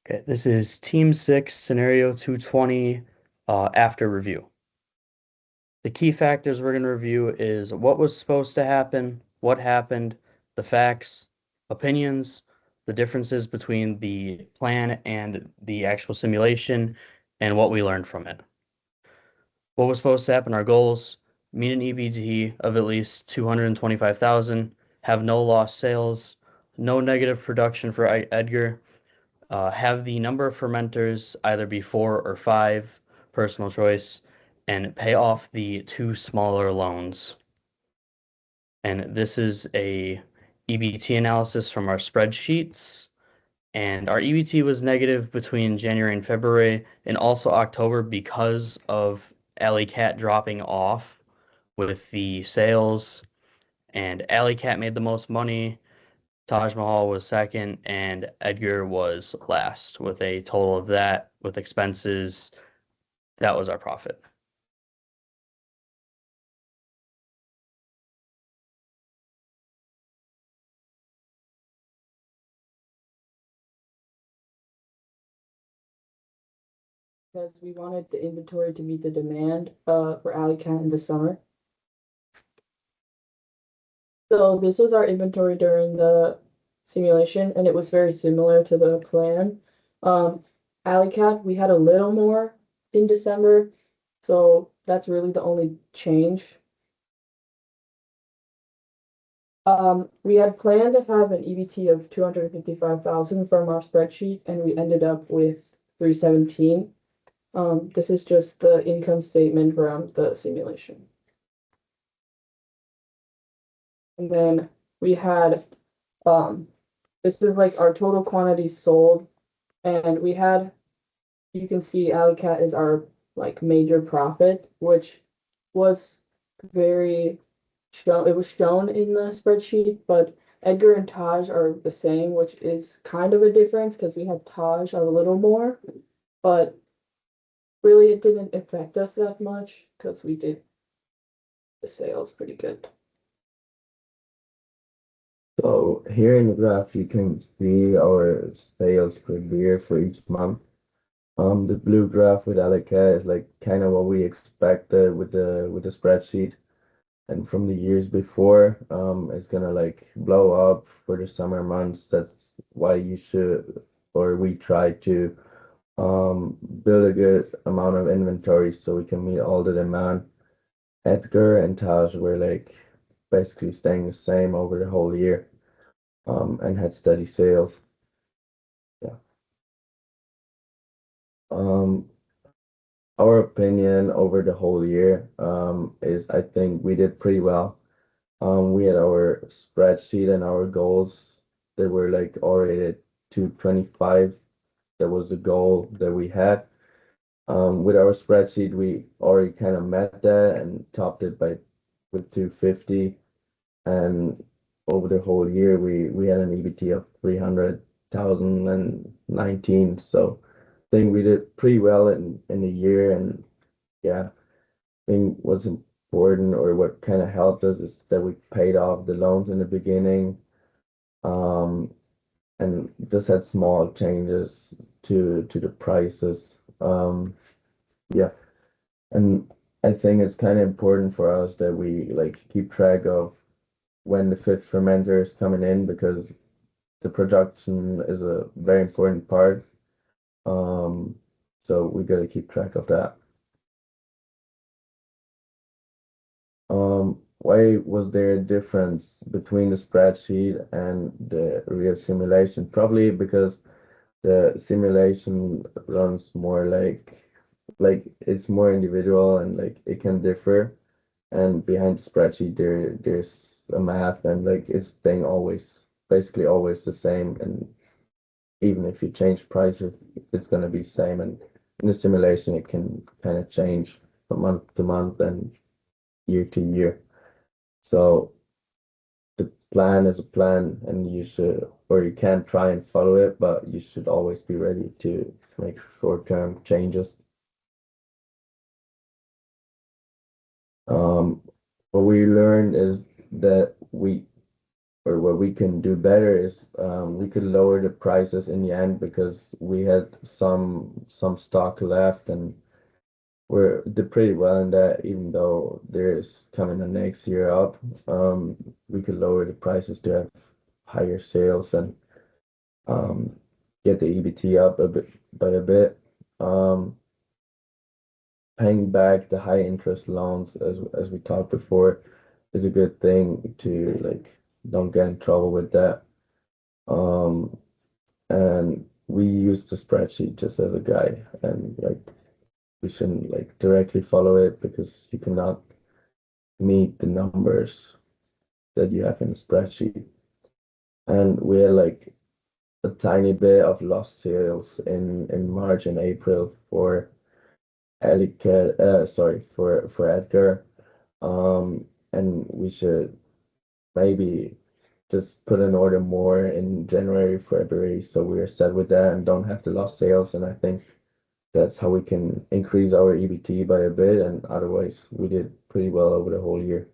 Okay, this is Team 6, Scenario 220, after review. The key factors we're going to review is what was supposed to happen, what happened, the facts, opinions, the differences between the plan and the actual simulation, and what we learned from it. What was supposed to happen, our goals: meet an EBT of at least 225,000, have no lost sales, no negative production for Edgar, have the number of fermenters either be 4 or 5, personal choice, and pay off the 2 smaller loans. And this is a EBT analysis from our spreadsheets. And our EBT was negative between January and February, and also October because of Alley Cat dropping off with the sales. And Alley Cat made the most money. Taj Mahal was second, and Edgar was last with a total of that with expenses. That was our profit. Because we wanted the inventory to meet the demand for Alley Cat in the summer. So this was our inventory during the simulation, and it was very similar to the plan. Alley Cat, we had a little more in December, so that's really the only change. We had planned to have an EBT of 255,000 from our spreadsheet, and we ended up with 317. This is just the income statement from the simulation. And then we had, this is like our total quantity sold. And we had, you can see Alley Cat is our like major profit, which was very it was shown in the spreadsheet, but Edgar and Taj are the same, which is kind of a difference because we had Taj a little more, but really it didn't affect us that much because we did the sales pretty good. So here in the graph, you can see our sales per beer for each month. The blue graph with Aleka is like kind of what we expected with the spreadsheet. And from the years before, it's gonna like blow up for the summer months. That's why you should, or we try to build a good amount of inventory so we can meet all the demand. Edgar and Taj were like basically staying the same over the whole year, and had steady sales. Yeah. Um, our opinion over the whole year is I think we did pretty well. We had our spreadsheet and our goals that were like already at 225. That was the goal that we had. With our spreadsheet, we already kind of met that and topped it by with 250. And over the whole year, we had an EBT of 300,019. So I think we did pretty well in the year. And yeah, I think what's important or what kind of helped us is that we paid off the loans in the beginning, um, and just had small changes to the prices. Yeah, and I think it's kind of important for us that we like keep track of when the fifth fermenter is coming in because the production is a very important part. Um, so we got to keep track of that. Why was there a difference between the spreadsheet and the real simulation? Probably because the simulation runs more like it's more individual and like it can differ. And behind the spreadsheet there's a math and like it's staying always basically always the same. And even if you change prices, it's gonna be same. And in the simulation it can kind of change from month to month and year to year. So the plan is a plan and you should, or you can try and follow it, but you should always be ready to make short-term changes. Um, what we learned is that or what we can do better is we could lower the prices in the end because we had some stock left and we're did pretty well in that, even though there's coming the next year up. We could lower the prices to have higher sales and um, get the EBT up a bit by a bit. Um, Paying back the high interest loans as we talked before is a good thing to like don't get in trouble with that. Um, and we use the spreadsheet just as a guide and like we shouldn't like directly follow it because you cannot meet the numbers that you have in the spreadsheet. And we had like a tiny bit of lost sales in March and April for sorry, for Edgar. And we should maybe just put an order more in January, February, so we're set with that and don't have the lost sales. And I think that's how we can increase our EBT by a bit. And otherwise, we did pretty well over the whole year.